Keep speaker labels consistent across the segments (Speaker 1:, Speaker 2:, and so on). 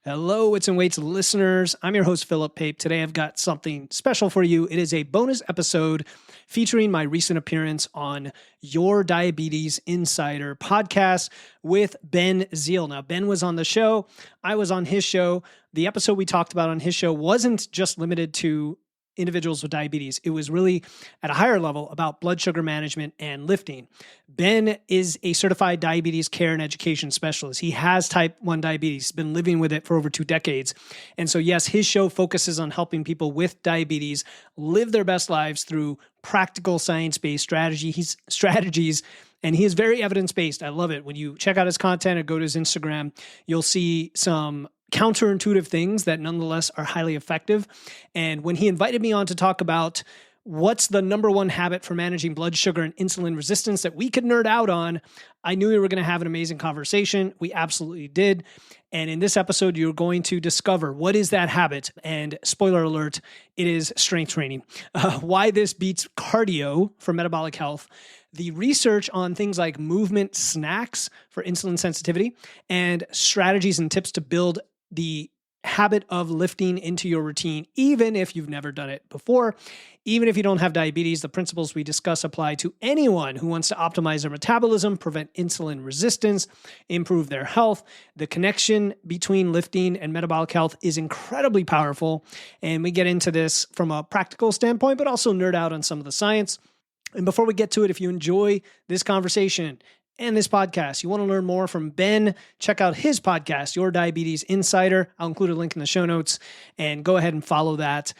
Speaker 1: Hello, Wits and Weights listeners. I'm your host, Philip Pape. Today I've got something special for you. It is a bonus episode featuring my recent appearance on Your Diabetes Insider podcast with Ben Zeal. Now, Ben was on the show. I was on his show. The episode we talked about on his show wasn't just limited to individuals with diabetes. It was really at a higher level about blood sugar management and lifting. Ben is a certified diabetes care and education specialist. He has type 1 diabetes, he's been living with it for over 2 decades. And so, yes, his show focuses on helping people with diabetes live their best lives through practical science-based strategies. And he is very evidence-based. I love it. When you check out his content or go to his Instagram, you'll see some counterintuitive things that nonetheless are highly effective. And when he invited me on to talk about what's the number one habit for managing blood sugar and insulin resistance that we could nerd out on, I knew we were going to have an amazing conversation. We absolutely did. And in this episode, you're going to discover what is that habit. And spoiler alert, it is strength training. Why this beats cardio for metabolic health, the research on things like movement snacks for insulin sensitivity, and strategies and tips to build the habit of lifting into your routine, even if you've never done it before. Even if you don't have diabetes, the principles we discuss apply to anyone who wants to optimize their metabolism, prevent insulin resistance, improve their health. The connection between lifting and metabolic health is incredibly powerful. And we get into this from a practical standpoint, but also nerd out on some of the science. And before we get to it, if you enjoy this conversation and this podcast, you want to learn more from Ben, check out his podcast, Your Diabetes Insider. I'll include a link in the show notes and go ahead and follow that.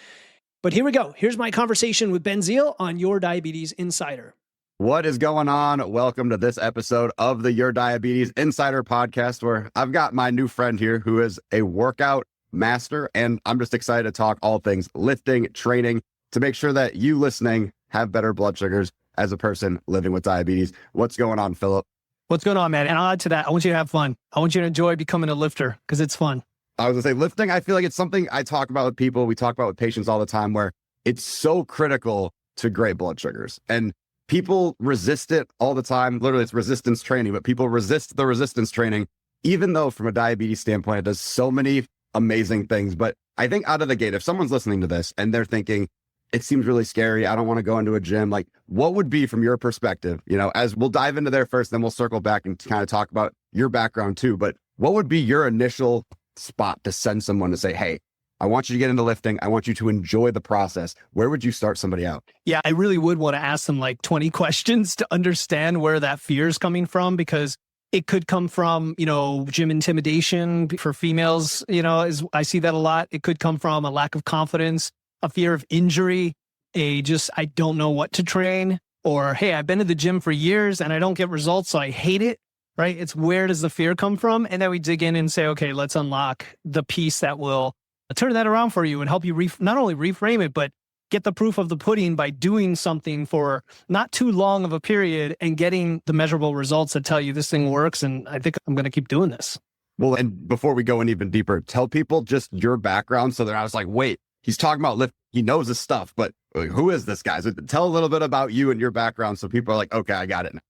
Speaker 1: But here we go. Here's my conversation with Ben Zeal on Your Diabetes Insider.
Speaker 2: What is going on? Welcome to this episode of the Your Diabetes Insider podcast, where I've got my new friend here who is a workout master, and I'm just excited to talk all things lifting, training, to make sure that you listening have better blood sugars as a person living with diabetes. What's going on, Philip?
Speaker 1: What's going on, man? And I'll add to that, I want you to have fun. I want you to enjoy becoming a lifter because it's fun.
Speaker 2: I was gonna say lifting, I feel like it's something I talk about with people. We talk about with patients all the time, where it's so critical to great blood sugars. And people resist it all the time. Literally, it's resistance training, but people resist the resistance training, even though from a diabetes standpoint, it does so many amazing things. But I think out of the gate, if someone's listening to this and they're thinking, it seems really scary, I don't want to go into a gym, like what would be from your perspective, as we'll dive into there first, then we'll circle back and kind of talk about your background too. But what would be your initial spot to send someone to say, hey, I want you to get into lifting. I want you to enjoy the process. Where would you start somebody out?
Speaker 1: Yeah, I really would want to ask them like 20 questions to understand where that fear is coming from, because it could come from, gym intimidation for females, I see that a lot. It could come from a lack of confidence, a fear of injury, I don't know what to train, or, hey, I've been to the gym for years and I don't get results, so I hate it, right? It's where does the fear come from? And then we dig in and say, okay, let's unlock the piece that will turn that around for you and help you not only reframe it, but get the proof of the pudding by doing something for not too long of a period and getting the measurable results that tell you this thing works. And I think I'm going to keep doing this.
Speaker 2: Well, and before we go in even deeper, tell people just your background so they're not just like, wait, he's talking about lift. He knows his stuff, but who is this guy? So tell a little bit about you and your background so people are like, okay, I got it now.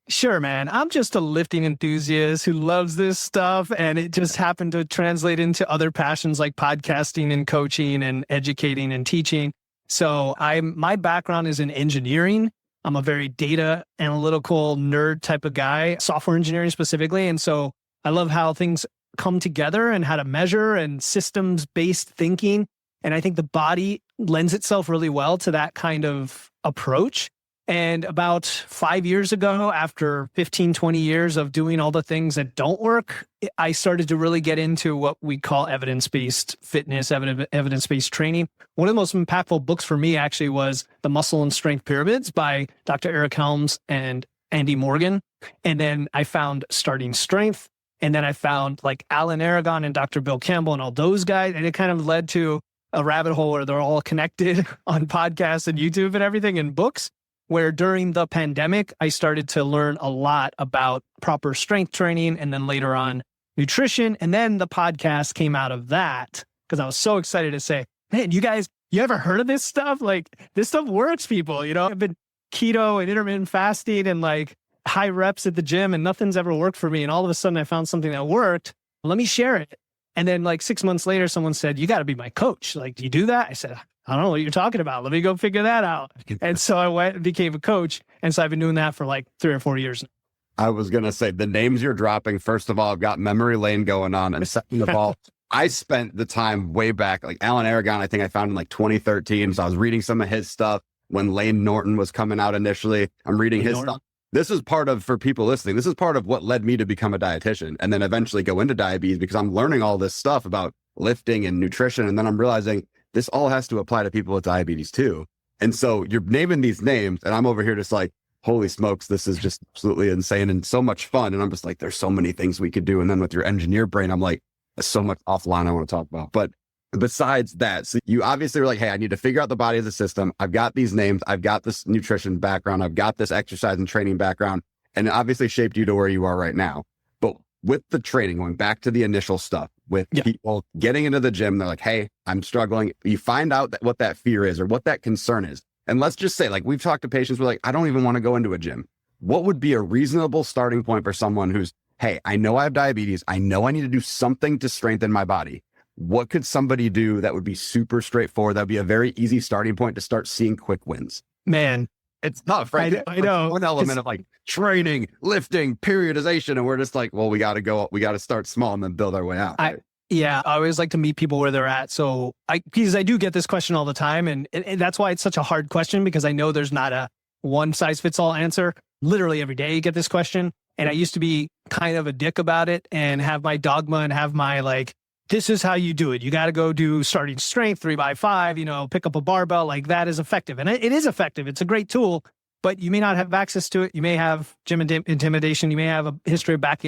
Speaker 1: Sure, man. I'm just a lifting enthusiast who loves this stuff. And it just happened to translate into other passions like podcasting and coaching and educating and teaching. So my background is in engineering. I'm a very data analytical nerd type of guy, software engineering specifically. And so I love how things come together and how to measure and systems-based thinking. And I think the body lends itself really well to that kind of approach. And about 5 years ago, after 15, 20 years of doing all the things that don't work, I started to really get into what we call evidence-based fitness, evidence-based training. One of the most impactful books for me actually was The Muscle and Strength Pyramids by Dr. Eric Helms and Andy Morgan. And then I found Starting Strength. And then I found like Alan Aragon and Dr. Bill Campbell and all those guys. And it kind of led to a rabbit hole where they're all connected on podcasts and YouTube and everything and books, where during the pandemic, I started to learn a lot about proper strength training and then later on nutrition. And then the podcast came out of that because I was so excited to say, man, you guys, you ever heard of this stuff? Like this stuff works, people. I've been keto and intermittent fasting and like high reps at the gym and nothing's ever worked for me. And all of a sudden I found something that worked. Let me share it. And then like 6 months later, someone said, you got to be my coach. Like, do you do that? I said, I don't know what you're talking about. Let me go figure that out. And so I went and became a coach. And so I've been doing that for like 3 or 4 years now.
Speaker 2: I was going to say the names you're dropping. First of all, I've got memory lane going on. And second of all, I spent the time way back, like Alan Aragon, I think I found in like 2013. So I was reading some of his stuff when Lane Norton was coming out initially. I'm reading his stuff. This is part of, for people listening, this is part of what led me to become a dietitian and then eventually go into diabetes, because I'm learning all this stuff about lifting and nutrition. And then I'm realizing this all has to apply to people with diabetes too. And so you're naming these names and I'm over here just like, holy smokes, this is just absolutely insane and so much fun. And I'm just like, there's so many things we could do. And then with your engineer brain, I'm like, there's so much offline I want to talk about. But besides that, so you obviously were like, hey, I need to figure out the body as a system. I've got these names. I've got this nutrition background. I've got this exercise and training background. And it obviously shaped you to where you are right now. But with the training, going back to the initial stuff, with people getting into the gym, they're like, hey, I'm struggling. You find out that what that fear is or what that concern is. And let's just say, like, we've talked to patients who are like, I don't even want to go into a gym. What would be a reasonable starting point for someone who's, hey, I know I have diabetes. I know I need to do something to strengthen my body. What could somebody do that would be super straightforward? That'd be a very easy starting point to start seeing quick wins.
Speaker 1: Man,
Speaker 2: it's tough, right?
Speaker 1: I know.
Speaker 2: One element of like training, lifting, periodization. And we're just like, well, we got to start small and then build our way out.
Speaker 1: I always like to meet people where they're at. So because I do get this question all the time. And that's why it's such a hard question, because I know there's not a one size fits all answer. Literally every day you get this question. And I used to be kind of a dick about it and have my dogma and have my like, this is how you do it. You got to go do starting strength 3x5, pick up a barbell. Like that is effective. And it is effective. It's a great tool, but you may not have access to it. You may have gym intimidation. You may have a history of back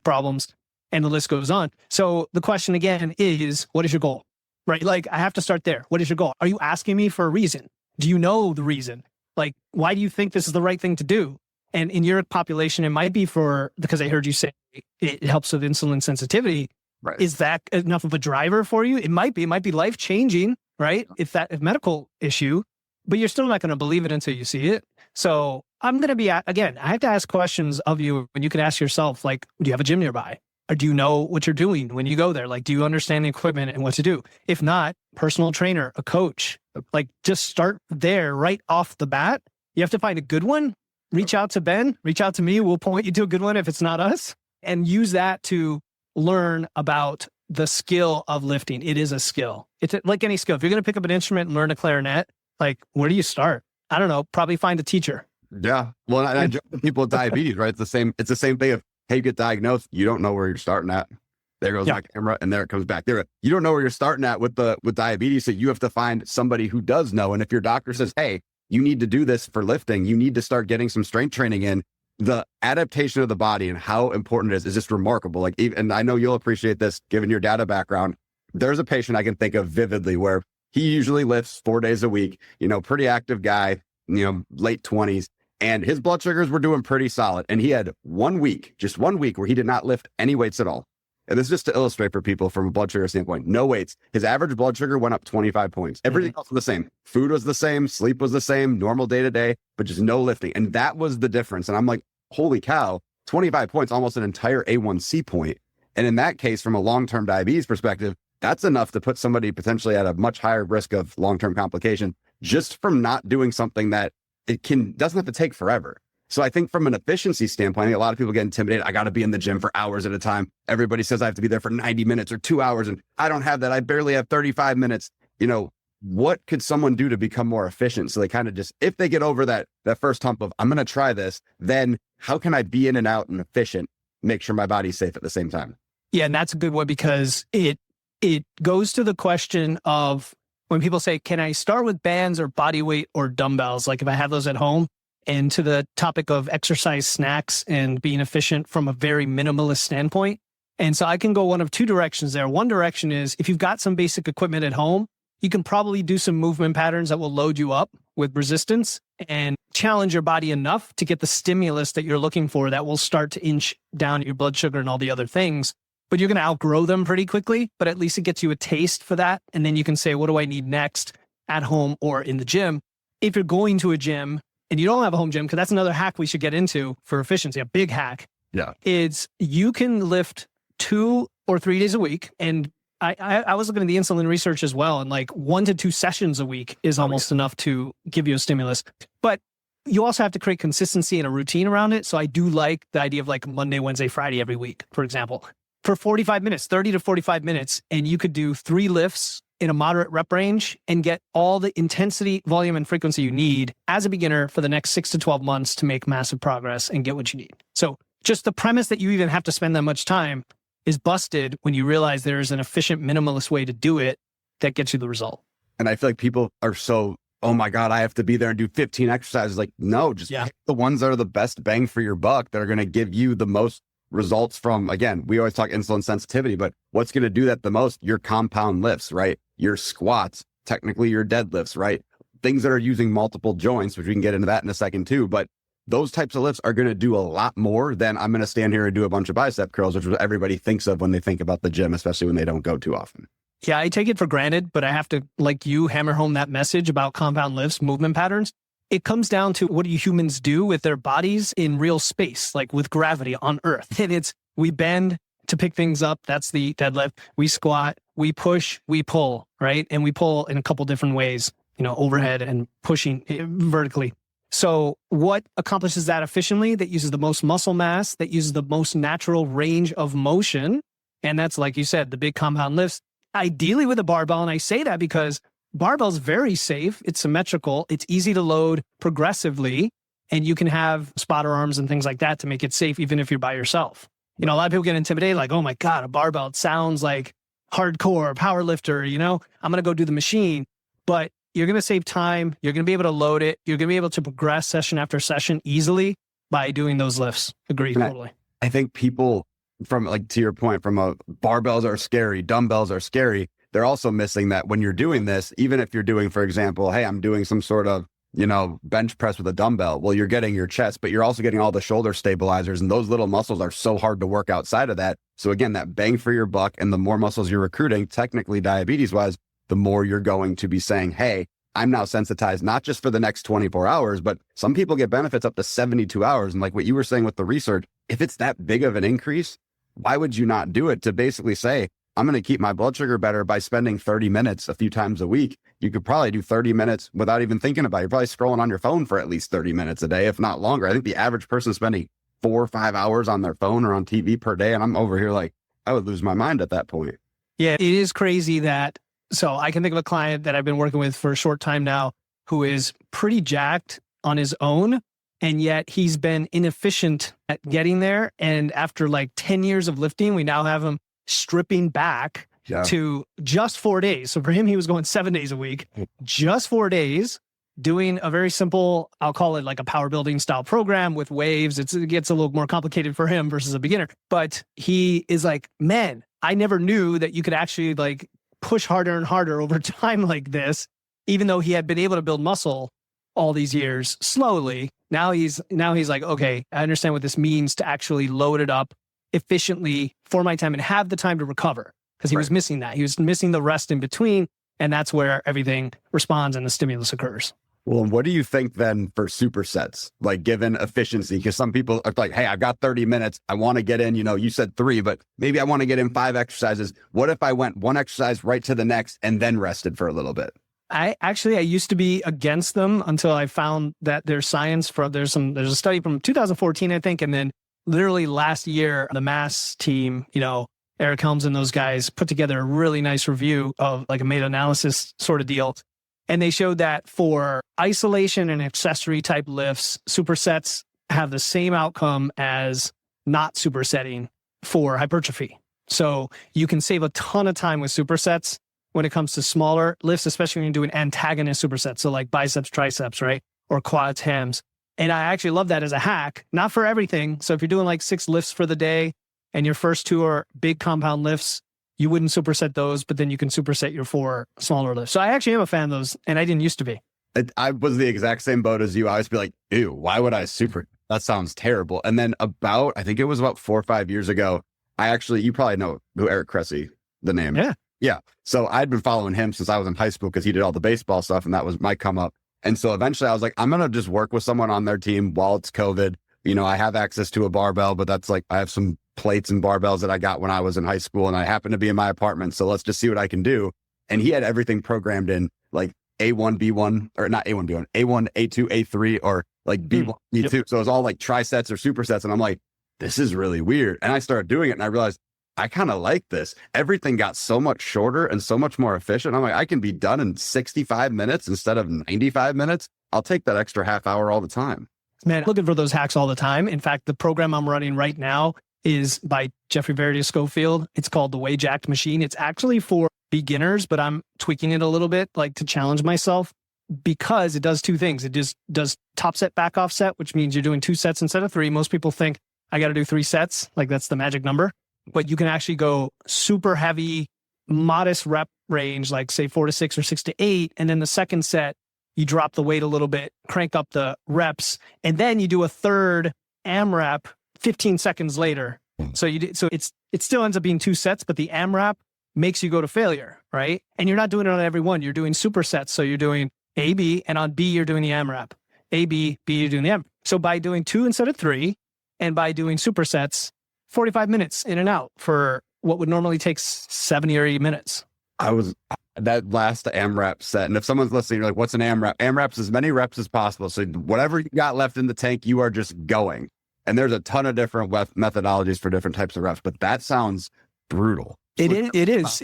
Speaker 1: problems, and the list goes on. So the question again is, what is your goal? Right? Like I have to start there. What is your goal? Are you asking me for a reason? Do you know the reason? Like, why do you think this is the right thing to do? And in your population, it might be because I heard you say it helps with insulin sensitivity.
Speaker 2: Right.
Speaker 1: Is that enough of a driver for you? It might be life-changing, right? If medical issue, but you're still not going to believe it until you see it. So I'm going to be, again, I have to ask questions of you when you can ask yourself, like, do you have a gym nearby? Or do you know what you're doing when you go there? Like, do you understand the equipment and what to do? If not, personal trainer, a coach, like just start there right off the bat. You have to find a good one. Reach out to Ben, reach out to me. We'll point you to a good one if it's not us, and use that to learn about the skill of lifting. It is a skill. It's like any skill. If you're going to pick up an instrument and learn a clarinet, like where do you start? I don't know. Probably find a teacher.
Speaker 2: Yeah. Well, I joke with people with diabetes, right? It's the same thing of, hey, you get diagnosed. You don't know where you're starting at. There goes my camera and there it comes back. There, you don't know where you're starting at with diabetes. So you have to find somebody who does know. And if your doctor says, hey, you need to do this for lifting, you need to start getting some strength training in, the adaptation of the body and how important it is just remarkable. Like, and I know you'll appreciate this given your data background. There's a patient I can think of vividly where he usually lifts 4 days a week, pretty active guy, late 20s, and his blood sugars were doing pretty solid. And he had just 1 week where he did not lift any weights at all. And this is just to illustrate for people from a blood sugar standpoint, no weights. His average blood sugar went up 25 points. Everything else was the same. Food was the same. Sleep was the same. Normal day to day, but just no lifting. And that was the difference. And I'm like, holy cow, 25 points, almost an entire A1C point. And in that case, from a long-term diabetes perspective, that's enough to put somebody potentially at a much higher risk of long-term complication just from not doing something that doesn't have to take forever. So I think from an efficiency standpoint, I think a lot of people get intimidated. I got to be in the gym for hours at a time. Everybody says I have to be there for 90 minutes or 2 hours. And I don't have that. I barely have 35 minutes. What could someone do to become more efficient? So they kind of just, if they get over that first hump of, I'm going to try this, then how can I be in and out and efficient, make sure my body's safe at the same time?
Speaker 1: Yeah. And that's a good one, because it goes to the question of when people say, can I start with bands or body weight or dumbbells? Like if I have those at home, and to the topic of exercise snacks and being efficient from a very minimalist standpoint. And so I can go one of two directions there. One direction is if you've got some basic equipment at home, you can probably do some movement patterns that will load you up with resistance and challenge your body enough to get the stimulus that you're looking for that will start to inch down your blood sugar and all the other things. But you're going to outgrow them pretty quickly, but at least it gets you a taste for that. And then you can say, what do I need next at home or in the gym? If you're going to a gym and you don't have a home gym, because that's another hack we should get into for efficiency, a big hack.
Speaker 2: Yeah.
Speaker 1: Is you can lift 2 or 3 days a week. And I was looking at the insulin research as well. And like 1 to 2 sessions a week is almost enough to give you a stimulus. But you also have to create consistency and a routine around it. So I do like the idea of like Monday, Wednesday, Friday every week, for example, for 45 minutes, 30 to 45 minutes. And you could do 3 lifts in a moderate rep range and get all the intensity, volume, and frequency you need as a beginner for the next 6 to 12 months to make massive progress and get what you need. So just the premise that you even have to spend that much time is busted when you realize there is an efficient minimalist way to do it that gets you the result.
Speaker 2: And I feel like people are so, oh my God, I have to be there and do 15 exercises. Like, no, just pick the ones that are the best bang for your buck that are going to give you the most results from, again, we always talk insulin sensitivity, but what's going to do that the most? Your compound lifts, right? Your squats, technically your deadlifts, right? Things that are using multiple joints, which we can get into that in a second too. But those types of lifts are going to do a lot more than I'm going to stand here and do a bunch of bicep curls, which is what everybody thinks of when they think about the gym, especially when they don't go too often.
Speaker 1: Yeah, I take it for granted, but I have to, like you, hammer home that message about compound lifts, movement patterns. It comes down to what do humans do with their bodies in real space, like with gravity on Earth. And it's, we bend to pick things up. That's the deadlift. We squat, we push, we pull, right? And we pull in a couple different ways, overhead and pushing vertically. So what accomplishes that efficiently, that uses the most muscle mass, that uses the most natural range of motion? And that's, like you said, the big compound lifts, ideally with a barbell. And I say that because barbell's very safe. It's symmetrical. It's easy to load progressively. And you can have spotter arms and things like that to make it safe, even if you're by yourself. A lot of people get intimidated, like, oh my God, a barbell, it sounds like hardcore power lifter, I'm going to go do the machine. But you're going to save time. You're going to be able to load it. You're going to be able to progress session after session easily by doing those lifts. Agree, totally.
Speaker 2: I think people, from like to your point, barbells are scary, dumbbells are scary. They're also missing that when you're doing this, even if you're doing, for example, hey, I'm doing some sort of, bench press with a dumbbell. Well, you're getting your chest, but you're also getting all the shoulder stabilizers, and those little muscles are so hard to work outside of that. So again, that bang for your buck, and the more muscles you're recruiting, technically diabetes wise, the more you're going to be saying, hey, I'm now sensitized, not just for the next 24 hours, but some people get benefits up to 72 hours. And like what you were saying with the research, if it's that big of an increase, why would you not do it to basically say, I'm going to keep my blood sugar better by spending 30 minutes a few times a week? You could probably do 30 minutes without even thinking about it. You're probably scrolling on your phone for at least 30 minutes a day, if not longer. I think the average person is spending 4 or 5 hours on their phone or on TV per day. And I'm over here like, I would lose my mind at that point.
Speaker 1: Yeah, it is crazy that. So I can think of a client that I've been working with for a short time now who is pretty jacked on his own, and yet he's been inefficient at getting there. And after like 10 years of lifting, we now have him stripping back to just 4 days. So for him, he was going 7 days a week, just 4 days, doing a very simple, I'll call it like a power building style program with waves. It gets a little more complicated for him versus a beginner. But he is like, man, I never knew that you could actually like push harder and harder over time like this, even though he had been able to build muscle all these years slowly. Now he's like, okay, I understand what this means to actually load it up efficiently for my time and have the time to recover, because he was missing that. He was missing the rest in between. And that's where everything responds and the stimulus occurs.
Speaker 2: Well, what do you think then for supersets, like given efficiency? Because some people are like, hey, I've got 30 minutes. I want to get in, you said 3, but maybe I want to get in 5 exercises. What if I went 1 exercise right to the next and then rested for a little bit?
Speaker 1: I used to be against them until I found that there's science there's a study from 2014, I think. And then literally last year, the Mass team, Eric Helms and those guys put together a really nice review of like a meta-analysis sort of deal. And they showed that for isolation and accessory type lifts, supersets have the same outcome as not supersetting for hypertrophy. So you can save a ton of time with supersets when it comes to smaller lifts, especially when you're doing antagonist supersets. So like biceps, triceps, right? Or quads, hams. And I actually love that as a hack, not for everything. So if you're doing like 6 lifts for the day and your first 2 are big compound lifts, you wouldn't superset those, but then you can superset your 4 smaller lifts. So I actually am a fan of those, and I didn't used to be.
Speaker 2: I was the exact same boat as you. I always be like, ew, why would I that sounds terrible. And then I think it was about 4 or 5 years ago, you probably know who Eric Cressy, the name. Yeah. So I'd been following him since I was in high school because he did all the baseball stuff, and that was my come up. And so eventually I was like, I'm going to just work with someone on their team while it's COVID. I have access to a barbell, but that's like, I have some plates and barbells that I got when I was in high school, and I happened to be in my apartment. So let's just see what I can do. And he had everything programmed in like A1, B1, or not A1, B1, A1, A2, A3, or like B1, B2. Yep. So it was all like trisets or supersets. And I'm like, this is really weird. And I started doing it and I realized I kind of like this. Everything got so much shorter and so much more efficient. I'm like, I can be done in 65 minutes instead of 95 minutes. I'll take that extra half hour all the time.
Speaker 1: Man, looking for those hacks all the time. In fact, the program I'm running right now is by Jeffrey Verity Schofield. It's called the Way Jacked Machine. It's actually for beginners, but I'm tweaking it a little bit, like to challenge myself, because it does two things. It just does top set, back off set, which means you're doing 2 sets instead of 3. Most people think I got to do 3 sets, like that's the magic number, but you can actually go super heavy, modest rep range, like say 4 to 6 or 6 to 8. And then the second set, you drop the weight a little bit, crank up the reps, and then you do a third AMRAP 15 seconds later. So it still ends up being 2 sets, but the AMRAP makes you go to failure, right? And you're not doing it on every one. You're doing supersets. So you're doing A, B, and on B, you're doing the AMRAP. A, B, B, you're doing the AMRAP. So by doing 2 instead of 3, and by doing supersets, 45 minutes in and out for what would normally take 70 or 80 minutes.
Speaker 2: That last AMRAP set. And if someone's listening, you're like, what's an AMRAP? AMRAP's as many reps as possible. So whatever you got left in the tank, you are just going. And there's a ton of different methodologies for different types of reps, but that sounds brutal.
Speaker 1: It is.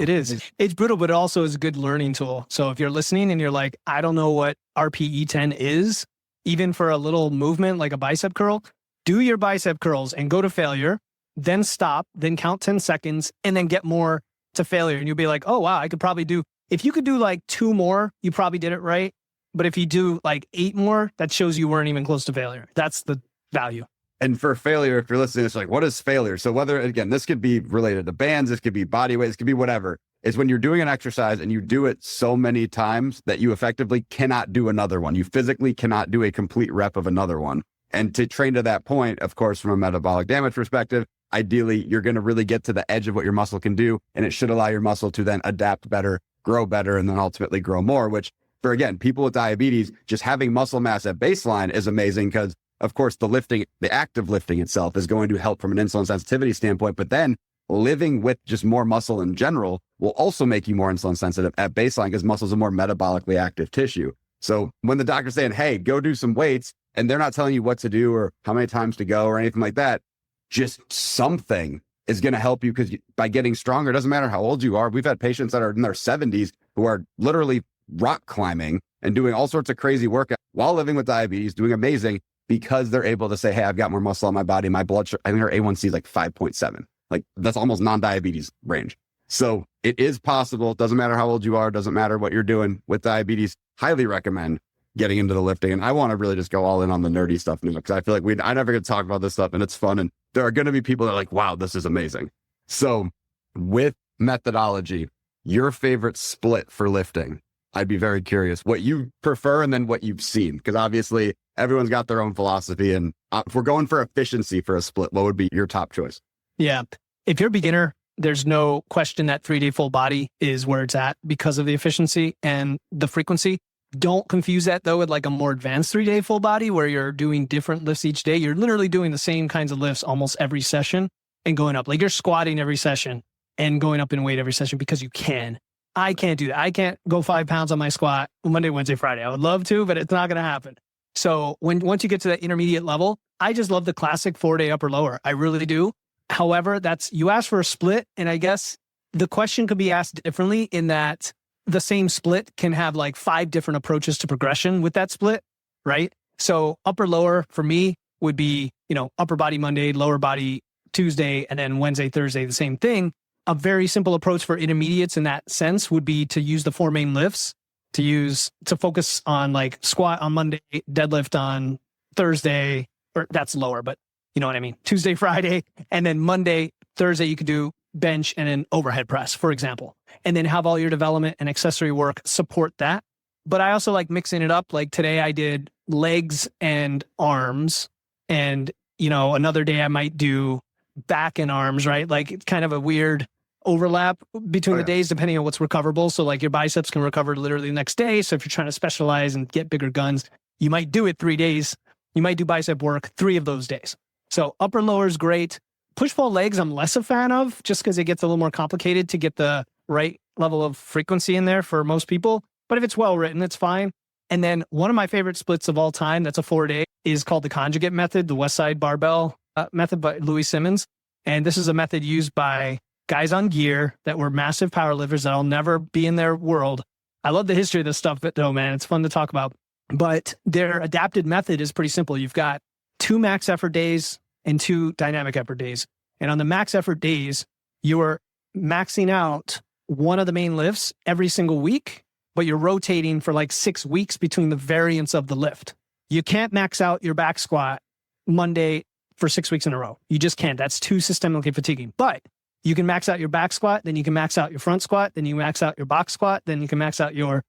Speaker 1: It's brutal, but it also is a good learning tool. So if you're listening and you're like, I don't know what RPE10 is, even for a little movement like a bicep curl, do your bicep curls and go to failure, then stop, then count 10 seconds, and then get more to failure. And you'll be like, oh, wow, I could probably do, if you could do like 2 more, you probably did it right. But if you do like 8 more, that shows you weren't even close to failure. That's the value.
Speaker 2: And for failure, if you're listening, it's like, what is failure? So whether, again, this could be related to bands, this could be body weight, this could be whatever. It's when you're doing an exercise and you do it so many times that you effectively cannot do another one. You physically cannot do a complete rep of another one. And to train to that point, of course, from a metabolic damage perspective, ideally, you're going to really get to the edge of what your muscle can do. And it should allow your muscle to then adapt better, grow better, and then ultimately grow more, which for, again, people with diabetes, just having muscle mass at baseline is amazing because, of course, the act of lifting itself is going to help from an insulin sensitivity standpoint, but then living with just more muscle in general will also make you more insulin sensitive at baseline because muscles are more metabolically active tissue. So when the doctor's saying, hey, go do some weights, and they're not telling you what to do or how many times to go or anything like that, just something is going to help you because by getting stronger, it doesn't matter how old you are. We've had patients that are in their 70s who are literally rock climbing and doing all sorts of crazy work while living with diabetes, doing amazing because they're able to say, hey, I've got more muscle on my body. My blood sugar, I think our A1C is like 5.7. Like that's almost non-diabetes range. So it is possible. It doesn't matter how old you are. Doesn't matter what you're doing with diabetes. Highly recommend getting into the lifting. And I want to really just go all in on the nerdy stuff now because I feel like I never get to talk about this stuff and it's fun. And there are going to be people that are like, wow, this is amazing. So with methodology, your favorite split for lifting, I'd be very curious what you prefer and then what you've seen. Because obviously everyone's got their own philosophy. And if we're going for efficiency for a split, what would be your top choice?
Speaker 1: Yeah. If you're a beginner, there's no question that 3-day full body is where it's at because of the efficiency and the frequency. Don't confuse that though with like a more advanced 3-day full body where you're doing different lifts each day. You're literally doing the same kinds of lifts almost every session and going up. Like you're squatting every session and going up in weight every session because you can. I can't do that. I can't go 5 pounds on my squat Monday, Wednesday, Friday. I would love to, but it's not going to happen. So once you get to that intermediate level, I just love the classic 4-day upper lower. I really do. However, you asked for a split, and I guess the question could be asked differently in that the same split can have like 5 different approaches to progression with that split, right? So upper lower for me would be, upper body Monday, lower body Tuesday, and then Wednesday, Thursday, the same thing. A very simple approach for intermediates in that sense would be to use the 4 main lifts, to focus on like squat on Monday, deadlift on Thursday, or that's lower, but you know what I mean? Tuesday, Friday, and then Monday, Thursday, you could do bench and an overhead press, for example, and then have all your development and accessory work support that. But I also like mixing it up. Like today I did legs and arms, and another day I might do back and arms, right? Like it's kind of a weird overlap between the days depending on what's recoverable. So like your biceps can recover literally the next day. So if you're trying to specialize and get bigger guns, you might do it 3 days. You might do bicep work 3 of those days. So upper lower is great. Push-pull legs, I'm less a fan of just because it gets a little more complicated to get the right level of frequency in there for most people. But if it's well written, it's fine. And then one of my favorite splits of all time, that's a 4-day, is called the conjugate method, the West Side Barbell method by Louis Simmons. And this is a method used by guys on gear that were massive powerlifters that I'll never be in their world. I love the history of this stuff, but though, man, it's fun to talk about. But their adapted method is pretty simple. You've got 2 max effort days and 2 dynamic effort days. And on the max effort days, you are maxing out one of the main lifts every single week, but you're rotating for like 6 weeks between the variants of the lift. You can't max out your back squat Monday for 6 weeks in a row. You just can't. That's too systemically fatiguing. But you can max out your back squat, then you can max out your front squat, then you max out your box squat, then you can max out your,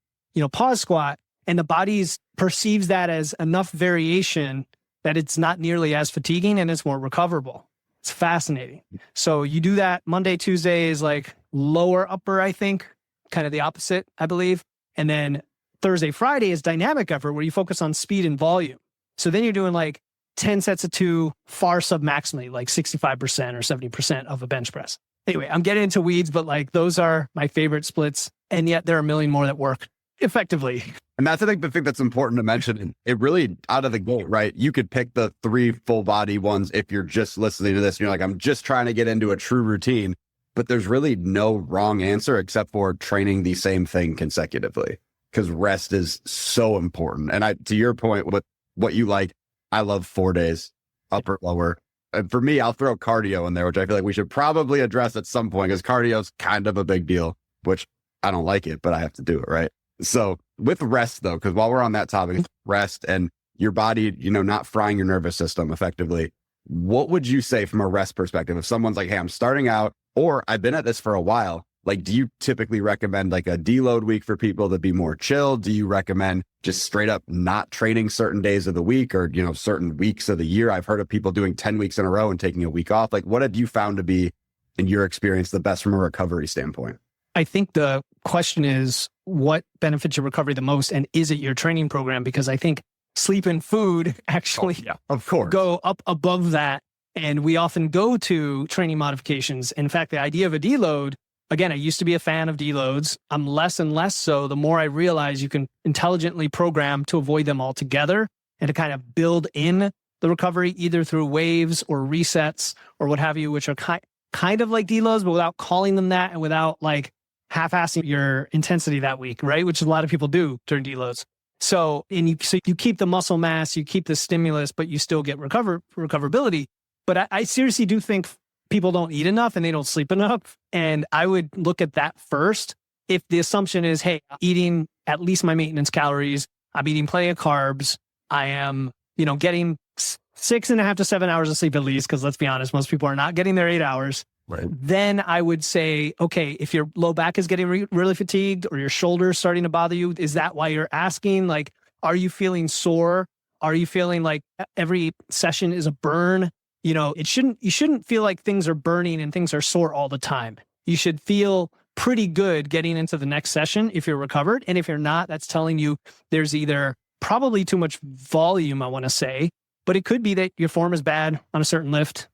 Speaker 1: pause squat. And the body perceives that as enough variation that it's not nearly as fatiguing and it's more recoverable. It's fascinating. So you do that. Monday, Tuesday is like lower upper, I think, kind of the opposite, I believe. And then Thursday, Friday is dynamic effort where you focus on speed and volume. So then you're doing like 10 sets of 2 far sub-maximally, like 65% or 70% of a bench press. Anyway, I'm getting into weeds, but like those are my favorite splits. And yet there are a million more that work effectively.
Speaker 2: And that's, I think, the thing that's important to mention. It really, out of the gate, right? You could pick the 3 full body ones if you're just listening to this and you're like, I'm just trying to get into a true routine. But there's really no wrong answer except for training the same thing consecutively, because rest is so important. And to your point with what you like, I love 4 days, upper, lower. And for me, I'll throw cardio in there, which I feel like we should probably address at some point, because cardio is kind of a big deal, which I don't like it, but I have to do it, right? So with rest, though, because while we're on that topic, rest and your body, not frying your nervous system effectively, what would you say from a rest perspective? If someone's like, hey, I'm starting out, or I've been at this for a while, like, do you typically recommend like a deload week for people to be more chill? Do you recommend just straight up not training certain days of the week or, certain weeks of the year? I've heard of people doing 10 weeks in a row and taking a week off. Like, what have you found to be, in your experience, the best from a recovery standpoint?
Speaker 1: I think the question is, what benefits your recovery the most? And is it your training program? Because I think sleep and food actually
Speaker 2: of course,
Speaker 1: go up above that. And we often go to training modifications. In fact, the idea of a deload, again, I used to be a fan of deloads. I'm less and less so the more I realize you can intelligently program to avoid them altogether and to kind of build in the recovery either through waves or resets or what have you, which are kind of like deloads, but without calling them that and without like half-assing your intensity that week, right? Which a lot of people do during deloads. So you keep the muscle mass, you keep the stimulus, but you still get recoverability. But I seriously do think people don't eat enough and they don't sleep enough. And I would look at that first. If the assumption is, hey, I'm eating at least my maintenance calories, I'm eating plenty of carbs, I am, getting 6.5 to 7 hours of sleep at least, because let's be honest, most people are not getting their 8 hours.
Speaker 2: Right.
Speaker 1: Then I would say, okay, if your low back is getting really fatigued or your shoulders starting to bother you, is that why you're asking? Like, are you feeling sore? Are you feeling like every session is a burn? You shouldn't feel like things are burning and things are sore all the time. You should feel pretty good getting into the next session if you're recovered. And if you're not, that's telling you there's either probably too much volume, I want to say, but it could be that your form is bad on a certain lift,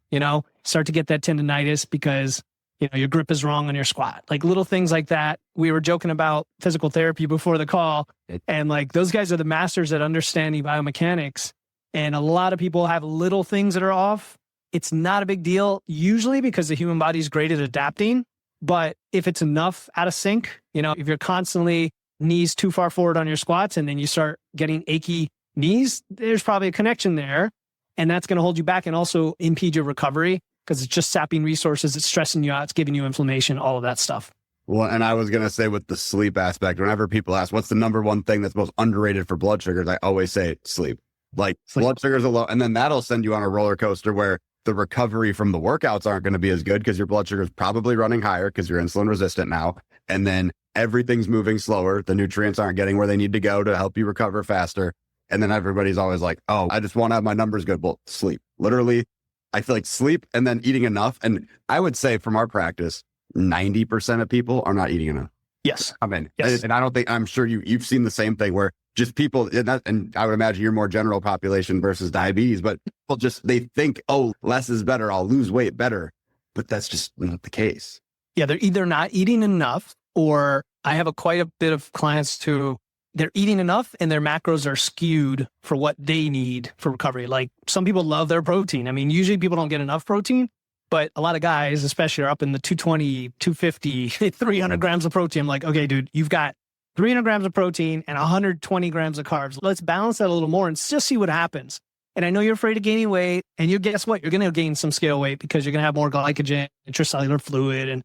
Speaker 1: start to get that tendonitis because, your grip is wrong on your squat, like little things like that. We were joking about physical therapy before the call, and like those guys are the masters at understanding biomechanics. And a lot of people have little things that are off. It's not a big deal usually because the human body is great at adapting. But if it's enough out of sync, if you're constantly knees too far forward on your squats and then you start getting achy knees, there's probably a connection there. And that's going to hold you back and also impede your recovery because it's just sapping resources. It's stressing you out. It's giving you inflammation, all of that stuff.
Speaker 2: Well, and I was going to say with the sleep aspect, whenever people ask, what's the number one thing that's most underrated for blood sugars? I always say sleep. Like blood sugars are low. And then that'll send you on a roller coaster where the recovery from the workouts aren't going to be as good because your blood sugar is probably running higher because you're insulin resistant now. And then everything's moving slower. The nutrients aren't getting where they need to go to help you recover faster. And then everybody's always like, oh, I just want to have my numbers good. Well, sleep. Literally, I feel like sleep and then eating enough. And I would say from our practice, 90% of people are not eating enough.
Speaker 1: Yes.
Speaker 2: I mean,
Speaker 1: yes.
Speaker 2: And I don't think, I'm sure you've seen the same thing where just people, and I would imagine you're more general population versus diabetes, but people just, they think, oh, less is better. I'll lose weight better. But that's just not the case.
Speaker 1: Yeah, they're either not eating enough, or I have quite a bit of clients who they're eating enough and their macros are skewed for what they need for recovery. Like some people love their protein. I mean, usually people don't get enough protein, but a lot of guys, especially, are up in the 220, 250, 300 grams of protein. I'm like, okay, dude, you've got 300 grams of protein and 120 grams of carbs. Let's balance that a little more and just see what happens. And I know you're afraid of gaining weight, and guess what? You're going to gain some scale weight because you're going to have more glycogen, intracellular fluid, and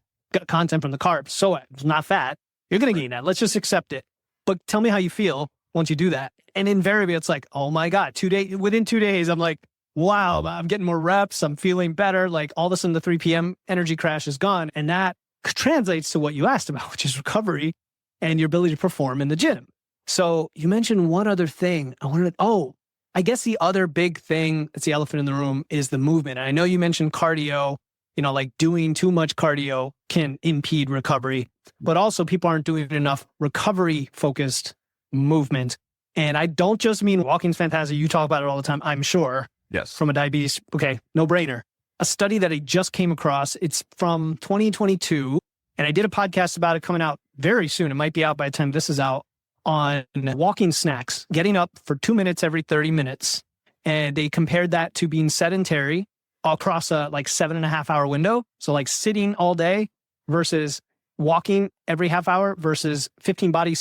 Speaker 1: content from the carbs. So it's not fat. You're going to gain that. Let's just accept it. But tell me how you feel once you do that. And invariably, it's like, oh my God, within 2 days, I'm like, wow, I'm getting more reps. I'm feeling better. Like all of a sudden the 3 p.m. energy crash is gone. And that translates to what you asked about, which is recovery and your ability to perform in the gym. So you mentioned one other thing. I guess the other big thing, it's the elephant in the room, is the movement. And I know you mentioned cardio, like doing too much cardio can impede recovery, but also people aren't doing enough recovery focused movement. And I don't just mean walking's fantastic. You talk about it all the time, I'm sure.
Speaker 2: Yes.
Speaker 1: From a diabetes, okay, no brainer. A study that I just came across, it's from 2022, and I did a podcast about it coming out very soon. It might be out by the time this is out, on walking snacks, getting up for 2 minutes every 30 minutes. And they compared that to being sedentary across a 7.5 hour window. So like sitting all day versus walking every half hour versus 15 body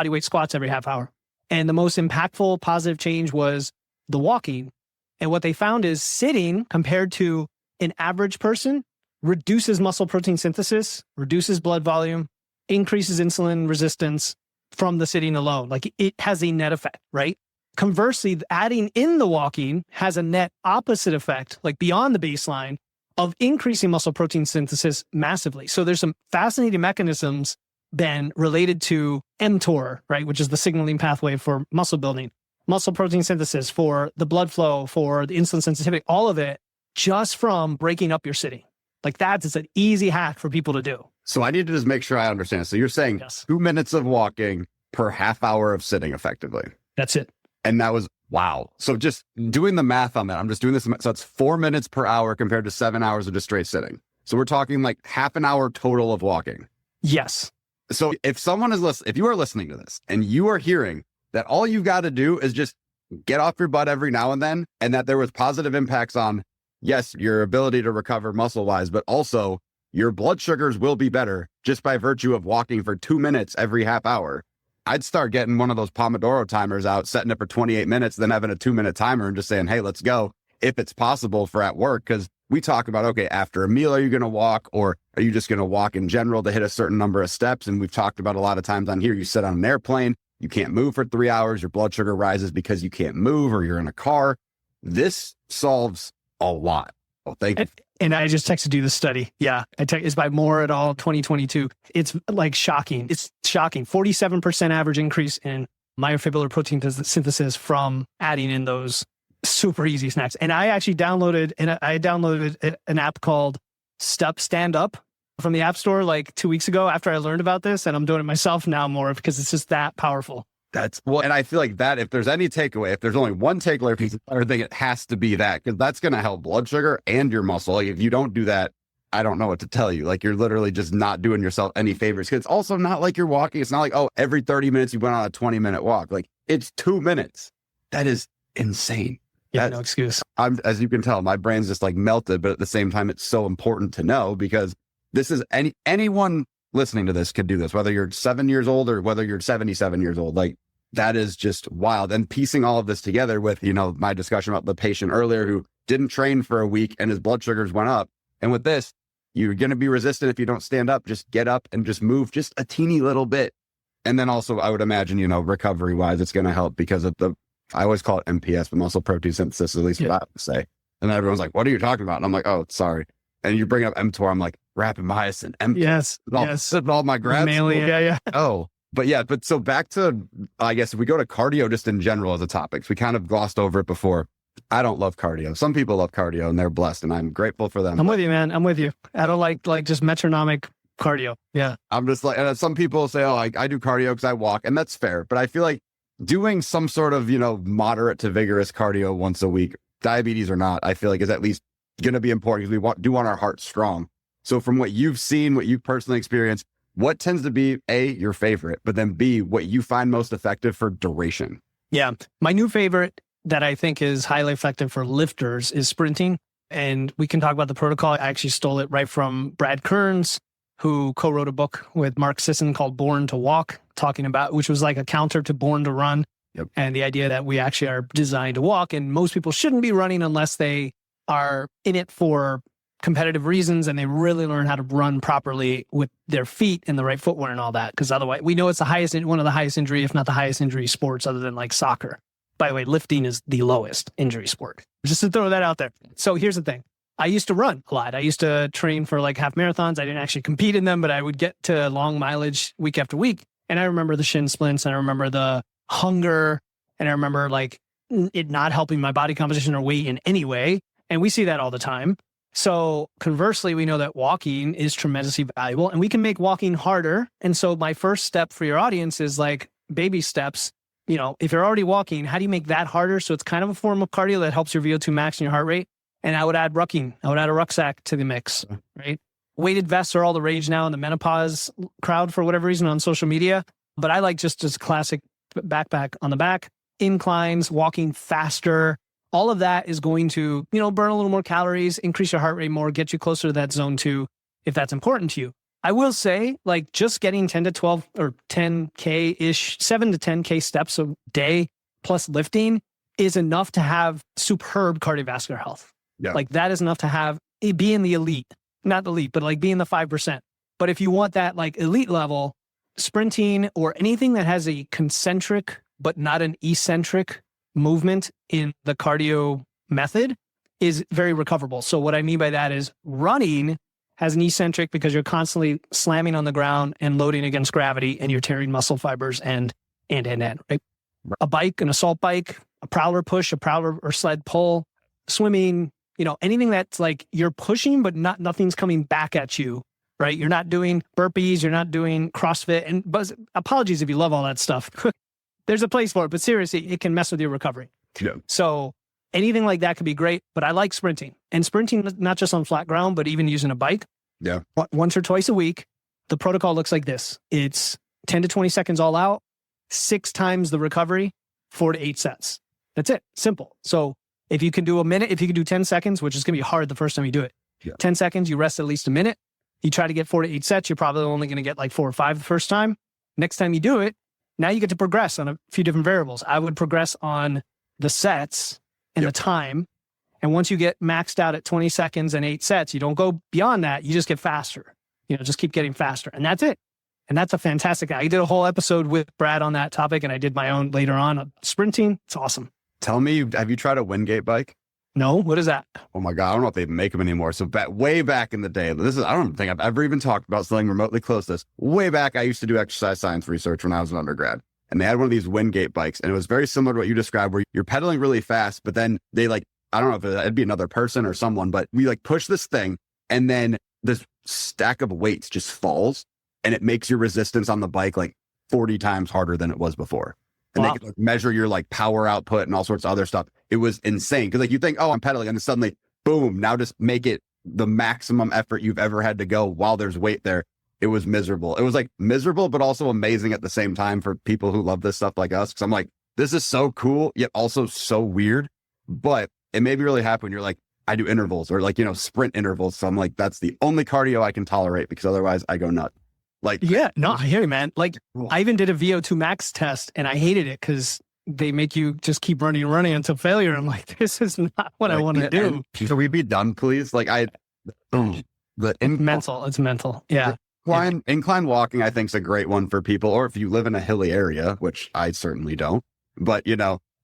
Speaker 1: weight squats every half hour. And the most impactful positive change was the walking. And what they found is sitting compared to an average person reduces muscle protein synthesis, reduces blood volume, increases insulin resistance from the sitting alone. Like it has a net effect, right? Conversely, adding in the walking has a net opposite effect, like beyond the baseline, of increasing muscle protein synthesis massively. So there's some fascinating mechanisms then related to mTOR, right? Which is the signaling pathway for muscle building, muscle protein synthesis, for the blood flow, for the insulin sensitivity, all of it just from breaking up your sitting. Like that's an easy hack for people to do.
Speaker 2: So I need to just make sure I understand. So you're saying 2 minutes of walking per half hour of sitting effectively.
Speaker 1: That's it.
Speaker 2: And that was, wow. So just doing the math on that, I'm just doing this. So it's 4 minutes per hour compared to 7 hours of just straight sitting. So we're talking like half an hour total of walking.
Speaker 1: Yes.
Speaker 2: So if someone is if you are listening to this and you are hearing that all you've got to do is just get off your butt every now and then, and that there was positive impacts on, yes, your ability to recover muscle wise, but also your blood sugars will be better just by virtue of walking for 2 minutes every half hour. I'd start getting one of those Pomodoro timers out, setting it for 28 minutes, then having a 2-minute timer and just saying, hey, let's go, if it's possible for at work. Because we talk about, okay, after a meal, are you going to walk, or are you just going to walk in general to hit a certain number of steps? And we've talked about a lot of times on here, you sit on an airplane, you can't move for 3 hours, your blood sugar rises because you can't move, or you're in a car. This solves a lot. Well, thank you.
Speaker 1: And I just texted you the study. Yeah. It's by Moore et al. 2022. It's like shocking. It's shocking. 47% average increase in myofibrillar protein synthesis from adding in those super easy snacks. And I actually downloaded an app called Stand Up from the App Store like 2 weeks ago after I learned about this. And I'm doing it myself now more because it's just that powerful.
Speaker 2: And I feel like that if there's any takeaway, if there's only one takeaway piece of everything, it has to be that, because that's going to help blood sugar and your muscle. Like if you don't do that, I don't know what to tell you. Like you're literally just not doing yourself any favors. Cause it's also not like you're walking. It's not like, oh, every 30 minutes you went on a 20-minute walk. Like it's 2 minutes. That is insane.
Speaker 1: Yeah, no excuse.
Speaker 2: As you can tell, my brain's just like melted, but at the same time, it's so important to know, because this is anyone listening to this could do this, whether you're 7 years old or whether you're 77 years old. Like that is just wild. And piecing all of this together with, my discussion about the patient earlier who didn't train for a week and his blood sugars went up. And with this, you're going to be resistant if you don't stand up. Just get up and just move just a teeny little bit. And then also, I would imagine, recovery wise, it's going to help because of I always call it MPS, but muscle protein synthesis, at least what I have to say. And then everyone's like, what are you talking about? And I'm like, oh, sorry. And you bring up mTOR, I'm like, rapamycin, mTOR.
Speaker 1: Yes.
Speaker 2: All my grad school.
Speaker 1: Yeah.
Speaker 2: Oh, but so back to, I guess if we go to cardio just in general as a topic, we kind of glossed over it before. I don't love cardio. Some people love cardio and they're blessed, and I'm grateful for them.
Speaker 1: I'm with you, man. I'm with you. I don't like just metronomic cardio. Yeah.
Speaker 2: I'm just like, and some people say, oh, I do cardio because I walk, and that's fair. But I feel like doing some sort of, moderate to vigorous cardio once a week, diabetes or not, I feel like is at least going to be important because we do want our heart strong. So from what you've seen, what you've personally experienced, what tends to be A, your favorite, but then B, what you find most effective for duration?
Speaker 1: Yeah. My new favorite that I think is highly effective for lifters is sprinting. And we can talk about the protocol. I actually stole it right from Brad Kearns, who co-wrote a book with Mark Sisson called Born to Walk, which was like a counter to Born to Run.
Speaker 2: Yep.
Speaker 1: And the idea that we actually are designed to walk, and most people shouldn't be running unless they are in it for competitive reasons and they really learn how to run properly with their feet and the right footwear and all that. Because otherwise, we know it's one of the highest injury, if not the highest injury sports other than like soccer. By the way, lifting is the lowest injury sport. Just to throw that out there. So here's the thing. I used to run a lot. I used to train for like half marathons. I didn't actually compete in them, but I would get to long mileage week after week. And I remember the shin splints, and I remember the hunger, and I remember like it not helping my body composition or weight in any way. And we see that all the time. So conversely, we know that walking is tremendously valuable, and we can make walking harder. And so my first step for your audience is like baby steps. If you're already walking, how do you make that harder? So it's kind of a form of cardio that helps your VO2 max and your heart rate. And I would add rucking. I would add a rucksack to the mix, right? Weighted vests are all the rage now in the menopause crowd for whatever reason on social media. But I like just a classic backpack on the back, inclines, walking faster. All of that is going to, burn a little more calories, increase your heart rate more, get you closer to that zone 2 if that's important to you. I will say, like, just getting 10 to 12 or 10K-ish, 7 to 10K steps a day plus lifting is enough to have superb cardiovascular health.
Speaker 2: Yeah.
Speaker 1: Like, that is enough to be in the elite, not the elite, but like be in the 5%. But if you want that like elite level, sprinting or anything that has a concentric but not an eccentric movement in the cardio method is very recoverable. So what I mean by that is running has an eccentric because you're constantly slamming on the ground and loading against gravity, and you're tearing muscle fibers and, right? A bike, an assault bike, a prowler push, a prowler or sled pull, swimming, anything that's like you're pushing, but nothing's coming back at you, right? You're not doing burpees, you're not doing CrossFit, but apologies if you love all that stuff. There's a place for it, but seriously, it can mess with your recovery.
Speaker 2: Yeah.
Speaker 1: So anything like that could be great, but I like sprinting. And sprinting, not just on flat ground, but even using a bike.
Speaker 2: Yeah.
Speaker 1: Once or twice a week. The protocol looks like this. It's 10 to 20 seconds all out, 6 times the recovery, 4 to 8 sets. That's it. Simple. So if you can do a minute, if you can do 10 seconds, which is going to be hard the first time you do it, 10 seconds, you rest at least a minute. You try to get 4 to 8 sets. You're probably only going to get like 4 or 5 the first time. Next time you do it, now you get to progress on a few different variables. I would progress on the sets and the time. And once you get maxed out at 20 seconds and 8 sets, you don't go beyond that. You just get faster. Just keep getting faster. And that's it. And that's a fantastic, I did a whole episode with Brad on that topic, and I did my own later on sprinting. It's awesome.
Speaker 2: Tell me, have you tried a Wingate bike?
Speaker 1: No, what is that?
Speaker 2: Oh my God, I don't know if they make them anymore. So way back in the day, I don't think I've ever even talked about something remotely close to this. Way back, I used to do exercise science research when I was an undergrad. And they had one of these Wingate bikes, and it was very similar to what you described, where you're pedaling really fast, but then they I don't know if it'd be another person or someone, but we push this thing, and then this stack of weights just falls, and it makes your resistance on the bike 40 times harder than it was before. And
Speaker 1: Wow.
Speaker 2: they could measure your power output and all sorts of other stuff. It was insane. Cause you think, oh, I'm pedaling, and then suddenly, boom, now just make it the maximum effort you've ever had to go while there's weight there. It was miserable. It was miserable, but also amazing at the same time for people who love this stuff like us. Cause I'm this is so cool, yet also so weird. But it made me really happy when you're I do intervals or sprint intervals. So I'm that's the only cardio I can tolerate, because otherwise I go nuts.
Speaker 1: Yeah, no, I hear you, man. I even did a VO2 max test, and I hated it because they make you just keep running until failure. I'm this is not what I want to do.
Speaker 2: Can we be done, please?
Speaker 1: It's mental. Yeah.
Speaker 2: Incline walking, I think, is a great one for people, or if you live in a hilly area, which I certainly don't. But,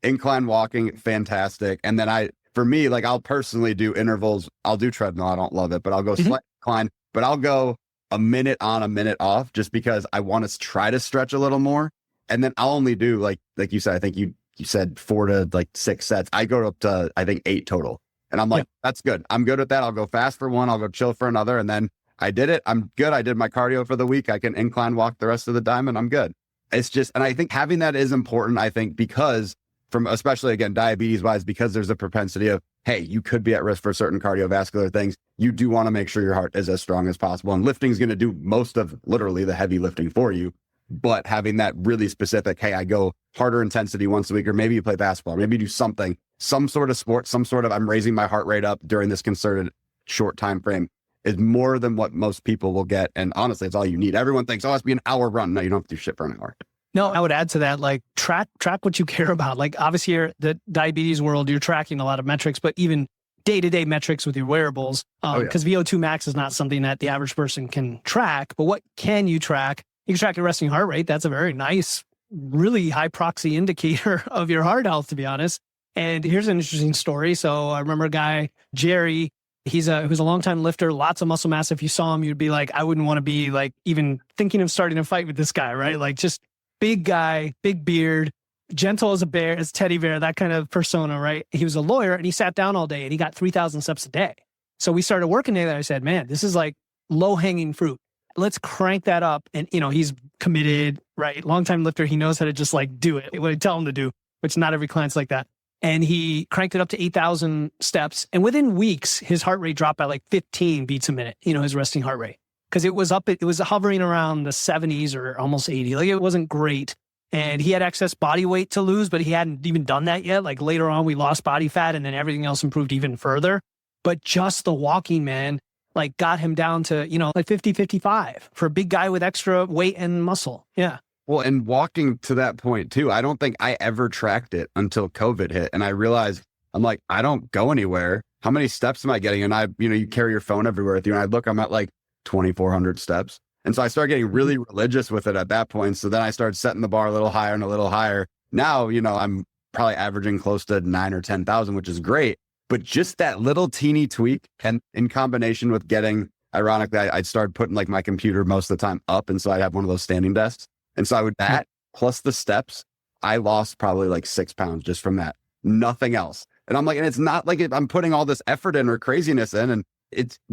Speaker 2: incline walking, fantastic. And then for me, I'll personally do intervals. I'll do treadmill. I don't love it, but I'll go slight incline, but I'll go a minute on, a minute off, just because I want to try to stretch a little more. And then I'll only do, like you said, I think you said 4 to 6 sets. I go up to, I think, 8 total. And I'm that's good. I'm good with that. I'll go fast for one. I'll go chill for another. And then I did it. I'm good. I did my cardio for the week. I can incline walk the rest of the time, and I'm good. It's just, and I think having that is important, I think, because from, especially again, diabetes wise, because there's a propensity of, hey, you could be at risk for certain cardiovascular things. You do want to make sure your heart is as strong as possible. And lifting is going to do most of literally the heavy lifting for you. But having that really specific, hey, I go harder intensity once a week, or maybe you play basketball, maybe you do something, some sort of sport, some sort of, I'm raising my heart rate up during this concerted short time frame, is more than what most people will get. And honestly, it's all you need. Everyone thinks, oh, it's be an hour run. No, you don't have to do shit for an hour.
Speaker 1: No, I would add to that, like track what you care about. Like obviously you're the diabetes world, you're tracking a lot of metrics, but even day-to-day metrics with your wearables, because VO2 max is not something that the average person can track. But what can you track? You can track your resting heart rate. That's a very nice, really high proxy indicator of your heart health, to be honest. And here's an interesting story. So I remember a guy, Jerry, who's a longtime lifter, lots of muscle mass. If you saw him, you'd be like, I wouldn't want to be like even thinking of starting a fight with this guy, right? Like just big guy, big beard, gentle as a bear, as teddy bear, that kind of persona, right? He was a lawyer and he sat down all day and he got 3,000 steps a day. So we started working together. I said, man, this is like low hanging fruit. Let's crank that up. And, he's committed, right? Longtime lifter. He knows how to just like do it, what I tell him to do, which not every client's like that. And he cranked it up to 8,000 steps. And within weeks, his heart rate dropped by like 15 beats a minute, his resting heart rate. Because it was hovering around the 70s or almost 80. Like it wasn't great. And he had excess body weight to lose, but he hadn't even done that yet. Like later on, we lost body fat and then everything else improved even further. But just the walking, man, like got him down to, like 50, 55 for a big guy with extra weight and muscle. Yeah.
Speaker 2: Well, and walking to that point too, I don't think I ever tracked it until COVID hit. And I realized, I'm like, I don't go anywhere. How many steps am I getting? And you carry your phone everywhere with you. And I look, I'm at like 2,400 steps. And so I started getting really religious with it at that point. So then I started setting the bar a little higher and a little higher. Now, I'm probably averaging close to 9 or 10,000, which is great. But just that little teeny tweak, and in combination with getting, ironically, I'd started putting like my computer most of the time up. And so I'd have one of those standing desks. And so I would, that plus the steps, I lost probably like 6 pounds just from that. Nothing else. And I'm like, and it's not like I'm putting all this effort in or craziness in. And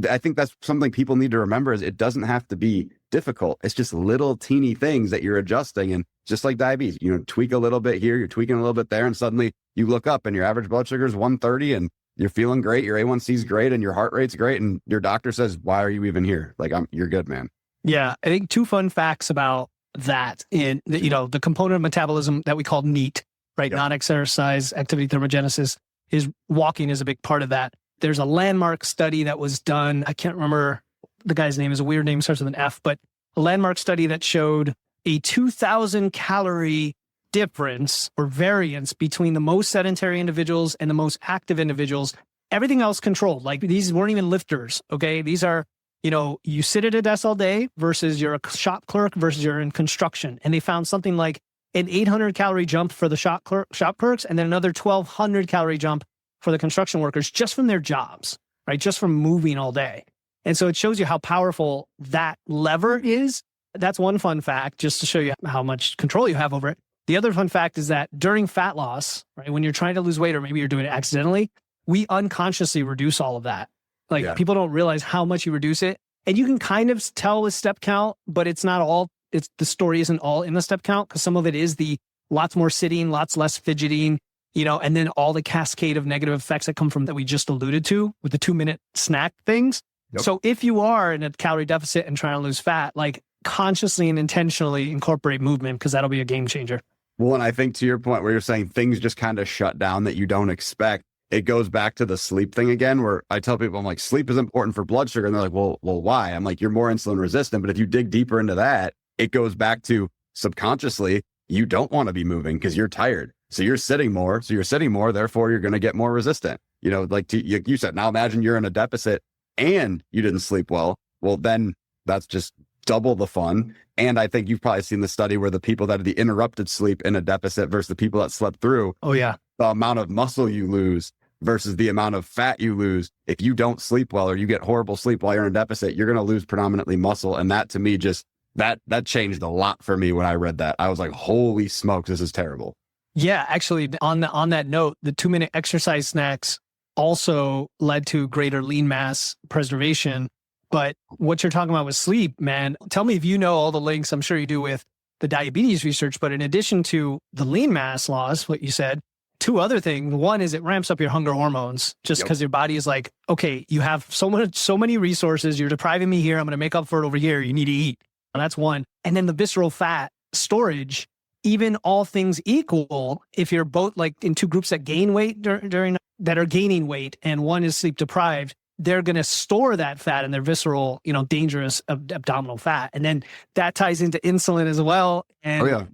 Speaker 2: I think that's something people need to remember, is it doesn't have to be difficult. It's just little teeny things that you're adjusting. And just like diabetes, tweak a little bit here, you're tweaking a little bit there. And suddenly you look up and your average blood sugar is 130 and you're feeling great. Your A1C is great and your heart rate's great. And your doctor says, why are you even here? Like, you're good, man.
Speaker 1: Yeah. I think 2 fun facts about that in the component of metabolism that we call NEAT, right? Yep. Non-exercise activity thermogenesis, is walking is a big part of that. There's a landmark study that was done. I can't remember the guy's name, is a weird name, starts with an F, but a landmark study that showed a 2,000 calorie difference or variance between the most sedentary individuals and the most active individuals. Everything else controlled. Like these weren't even lifters. Okay. These are, you sit at a desk all day versus you're a shop clerk versus you're in construction. And they found something like an 800 calorie jump for the shop clerks and then another 1,200 calorie jump for the construction workers just from their jobs, right? Just from moving all day. And so it shows you how powerful that lever is. That's one fun fact, just to show you how much control you have over it. The other fun fact is that during fat loss, right, when you're trying to lose weight, or maybe you're doing it accidentally, we unconsciously reduce all of that. Like people don't realize how much you reduce it. And you can kind of tell with step count, but it's not all, the story isn't all in the step count, because some of it is the lots more sitting, lots less fidgeting, and then all the cascade of negative effects that come from that we just alluded to with the 2-minute snack things. Yep. So if you are in a calorie deficit and trying to lose fat, like consciously and intentionally incorporate movement, because that'll be a game changer.
Speaker 2: Well, and I think to your point where you're saying things just kind of shut down that you don't expect, it goes back to the sleep thing again, where I tell people, I'm like, sleep is important for blood sugar. And they're like, well, why? I'm like, you're more insulin resistant. But if you dig deeper into that, it goes back to subconsciously, you don't want to be moving because you're tired. So you're sitting more. Therefore, you're going to get more resistant. Like you said, now imagine you're in a deficit and you didn't sleep well. Well, then that's just double the fun. And I think you've probably seen the study where the people that had the interrupted sleep in a deficit versus the people that slept through.
Speaker 1: Oh, yeah.
Speaker 2: The amount of muscle you lose versus the amount of fat you lose. If you don't sleep well or you get horrible sleep while you're in a deficit, you're going to lose predominantly muscle. And that to me just that changed a lot for me when I read that. I was like, holy smokes, this is terrible.
Speaker 1: Yeah, actually, on that note, the 2-minute exercise snacks also led to greater lean mass preservation. But what you're talking about with sleep, man, tell me if you know all the links, I'm sure you do, with the diabetes research, but in addition to the lean mass loss, what you said, two other things. One is it ramps up your hunger hormones just because your body is like, okay, you have so many resources. You're depriving me here. I'm going to make up for it over here. You need to eat. And that's one. And then the visceral fat storage, even all things equal, if you're both like in two groups that gain weight that are gaining weight and one is sleep deprived, they're going to store that fat in their visceral, dangerous abdominal fat. And then that ties into insulin as well. And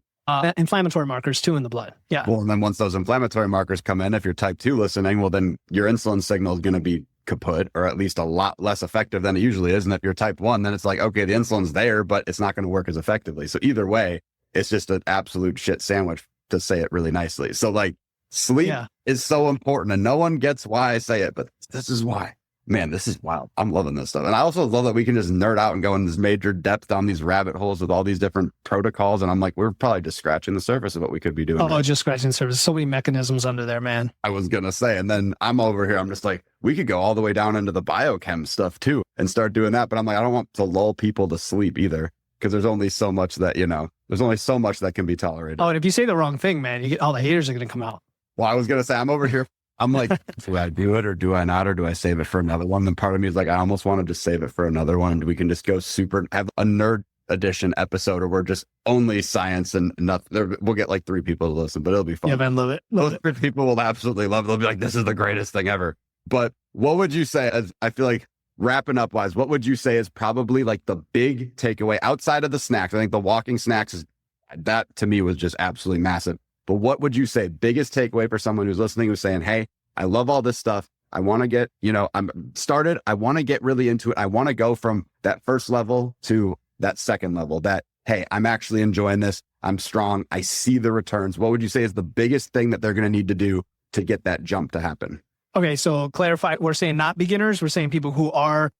Speaker 1: inflammatory markers too in the blood. Yeah.
Speaker 2: Well, and then once those inflammatory markers come in, if you're type 2 listening, well, then your insulin signal is going to be kaput, or at least a lot less effective than it usually is. And if you're type 1, then it's like, okay, the insulin's there, but it's not going to work as effectively. So either way, it's just an absolute shit sandwich, to say it really nicely. So like sleep is so important, and no one gets why I say it, but this is why. Man, this is wild. I'm loving this stuff. And I also love that we can just nerd out and go in this major depth on these rabbit holes with all these different protocols. And I'm like, we're probably just scratching the surface of what we could be doing.
Speaker 1: Oh, just scratching the surface. So many mechanisms under there, man.
Speaker 2: I was going to say, and then I'm over here. I'm just like, we could go all the way down into the biochem stuff too and start doing that. But I'm like, I don't want to lull people to sleep either, because there's only so much that, there's only so much that can be tolerated.
Speaker 1: Oh, and if you say the wrong thing, man, all the haters are going to come out.
Speaker 2: Well, I was going to say, I'm over here. I'm like, do I do it or do I not? Or do I save it for another one? Then part of me is like, I almost want to just save it for another one. We can just go have a nerd edition episode, or we're just only science and nothing. We'll get like 3 people to listen, but it'll be fun.
Speaker 1: Yeah, man, love it.
Speaker 2: Those 3 people will absolutely love it. They'll be like, this is the greatest thing ever. But what would you say, as I feel like wrapping up wise, what would you say is probably like the big takeaway outside of the snacks? I think the walking snacks that to me was just absolutely massive. But what would you say biggest takeaway for someone who's listening, who's saying, hey, I love all this stuff. I want to get, I'm started. I want to get really into it. I want to go from that first level to that second level, that, hey, I'm actually enjoying this. I'm strong. I see the returns. What would you say is the biggest thing that they're going to need to do to get that jump to happen?
Speaker 1: Okay, so clarify, we're saying not beginners, we're saying people who are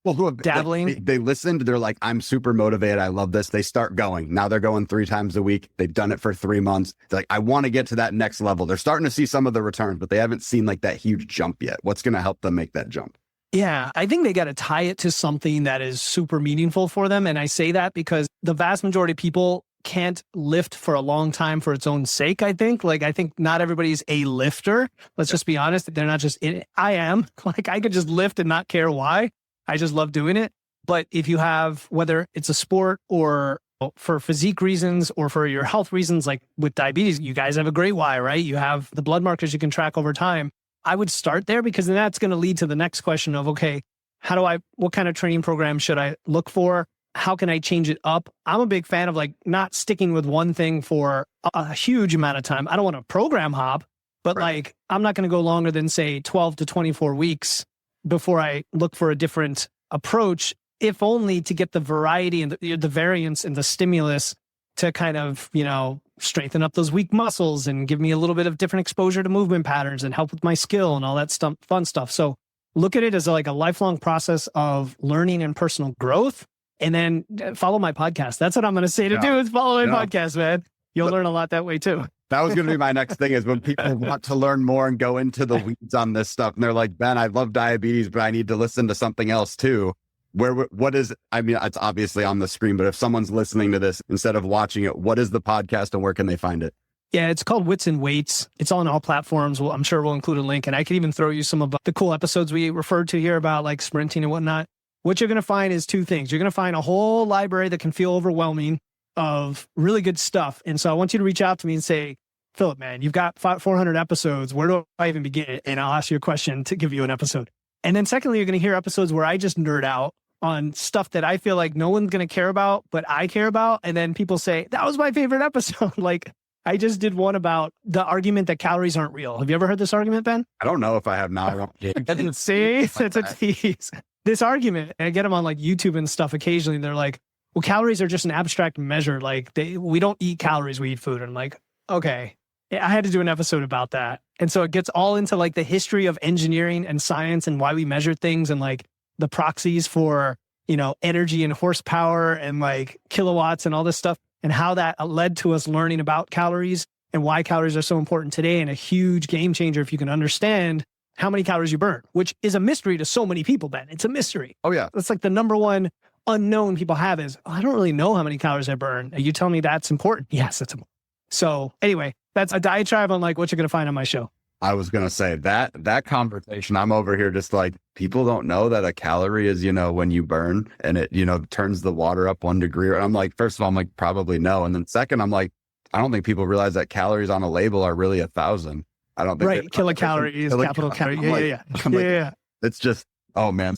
Speaker 1: dabbling.
Speaker 2: They listened, they're like, I'm super motivated, I love this. They start going. Now they're going 3 times a week. They've done it for 3 months. They're like, I want to get to that next level. They're starting to see some of the returns, but they haven't seen like that huge jump yet. What's going to help them make that jump?
Speaker 1: Yeah, I think they got to tie it to something that is super meaningful for them. And I say that because the vast majority of people can't lift for a long time for its own sake, I think. I think not everybody's a lifter. Let's just be honest. They're not just in it. I am. I could just lift and not care why. I just love doing it. But if you have, whether it's a sport or for physique reasons or for your health reasons, like with diabetes, you guys have a great why, right? You have the blood markers you can track over time. I would start there, because then that's going to lead to the next question of, okay, what kind of training program should I look for? How can I change it up? I'm a big fan of not sticking with one thing for a huge amount of time. I don't want to program hop, but I'm not going to go longer than say 12 to 24 weeks before I look for a different approach, if only to get the variety and the variance and the stimulus to kind of, strengthen up those weak muscles and give me a little bit of different exposure to movement patterns and help with my skill and all that fun stuff. So look at it as like a lifelong process of learning and personal growth. And then follow my podcast. That's what I'm going to say to do, is follow my podcast, man. You'll learn a lot that way too.
Speaker 2: That was going to be my next thing, is when people want to learn more and go into the weeds on this stuff. And they're like, Ben, I love diabetes, but I need to listen to something else too. It's obviously on the screen, but if someone's listening to this instead of watching it, what is the podcast and where can they find it?
Speaker 1: Yeah, it's called Wits and Weights. It's on all platforms. I'm sure we'll include a link, and I can even throw you some of the cool episodes we referred to here about like sprinting and whatnot. What you're going to find is 2 things. You're going to find a whole library that can feel overwhelming of really good stuff. And so I want you to reach out to me and say, Philip, man, you've got 400 episodes. Where do I even begin? And I'll ask you a question to give you an episode. And then secondly, you're going to hear episodes where I just nerd out on stuff that I feel like no one's going to care about, but I care about. And then people say, that was my favorite episode. I just did one about the argument that calories aren't real. Have you ever heard this argument, Ben?
Speaker 2: I don't know if I have now.
Speaker 1: See, it's a tease. This argument, and I get them on YouTube and stuff occasionally. They're like, well, calories are just an abstract measure. We don't eat calories, we eat food. And I'm like, okay. I had to do an episode about that. And so it gets all into the history of engineering and science and why we measure things and the proxies for, energy and horsepower and kilowatts and all this stuff, and how that led to us learning about calories and why calories are so important today, and a huge game changer if you can understand how many calories you burn, which is a mystery to so many people, Ben. It's a mystery.
Speaker 2: Oh, yeah.
Speaker 1: That's the number one unknown people have is, I don't really know how many calories I burn. Are you telling me that's important? Yes, it's important. So anyway, that's a diatribe on like what you're going to find on my show.
Speaker 2: I was going to say that conversation, I'm over here just like, people don't know that a calorie is, when you burn and it, turns the water up 1 degree. And I'm like, first of all, I'm like, probably no. And then second, I'm like, I don't think people realize that calories on a label are really 1,000. I don't think.
Speaker 1: Right. Kilocalories, capital calorie. Yeah.
Speaker 2: It's just, oh man.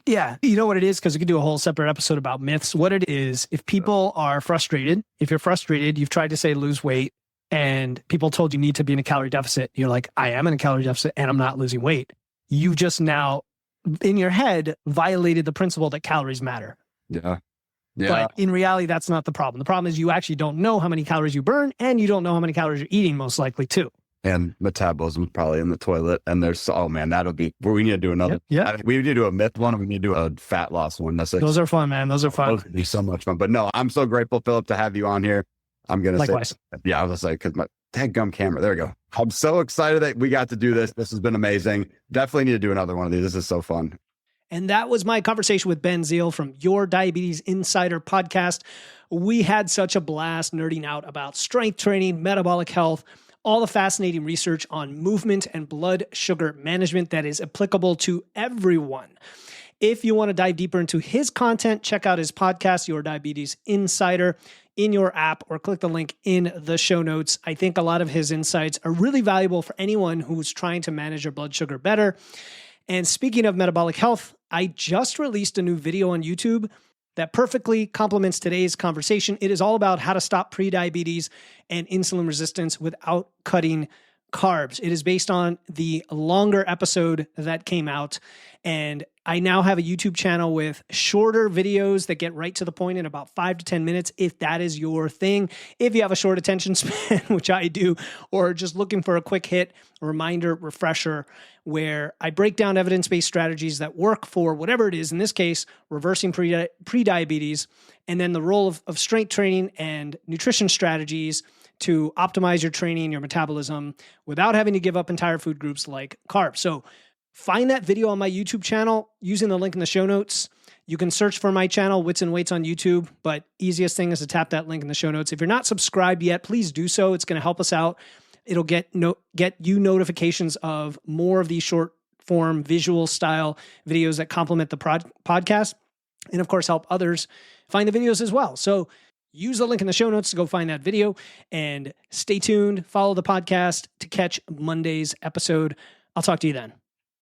Speaker 1: Yeah. You know what it is? Because we could do a whole separate episode about myths. What it is, if people are frustrated, if you're frustrated, you've tried to say lose weight and people told you need to be in a calorie deficit. You're like, I am in a calorie deficit and I'm not losing weight. You just now in your head violated the principle that calories matter.
Speaker 2: Yeah.
Speaker 1: But in reality, that's not the problem. The problem is you actually don't know how many calories you burn and you don't know how many calories you're eating most likely too.
Speaker 2: And metabolism probably in the toilet. And there's, oh man, that'll be where we need to do another.
Speaker 1: Yeah.
Speaker 2: We need to do a myth one and we need to do a fat loss one.
Speaker 1: Those are fun, man. Those are fun.
Speaker 2: Those would be so much fun. But no, I'm so grateful, Philip, to have you on here. I'm going to
Speaker 1: Likewise.
Speaker 2: say, yeah, I was like, because my dadgum camera, there we go. I'm so excited that we got to do this. This has been amazing. Definitely need to do another one of these. This is so fun.
Speaker 1: And that was my conversation with Ben Zeal from Your Diabetes Insider podcast. We had such a blast nerding out about strength training, metabolic health, all the fascinating research on movement and blood sugar management that is applicable to everyone. If you want to dive deeper into his content, check out his podcast, Your Diabetes Insider, in your app or click the link in the show notes. I think a lot of his insights are really valuable for anyone who's trying to manage their blood sugar better. And speaking of metabolic health, I just released a new video on YouTube that perfectly complements today's conversation. It is all about how to stop prediabetes and insulin resistance without cutting carbs. It is based on the longer episode that came out. And I now have a YouTube channel with shorter videos that get right to the point in about 5 to 10 minutes, if that is your thing. If you have a short attention span, which I do, or just looking for a quick hit, reminder, refresher, where I break down evidence-based strategies that work for whatever it is, in this case, reversing prediabetes, and then the role of strength training and nutrition strategies to optimize your training, your metabolism, without having to give up entire food groups like carbs. So find that video on my YouTube channel using the link in the show notes. You can search for my channel, Wits and Weights on YouTube, but easiest thing is to tap that link in the show notes. If you're not subscribed yet, please do so. It's going to help us out. It'll get you notifications of more of these short form visual style videos that complement the podcast. And of course, help others find the videos as well. So use the link in the show notes to go find that video and stay tuned. Follow the podcast to catch Monday's episode. I'll talk to you then.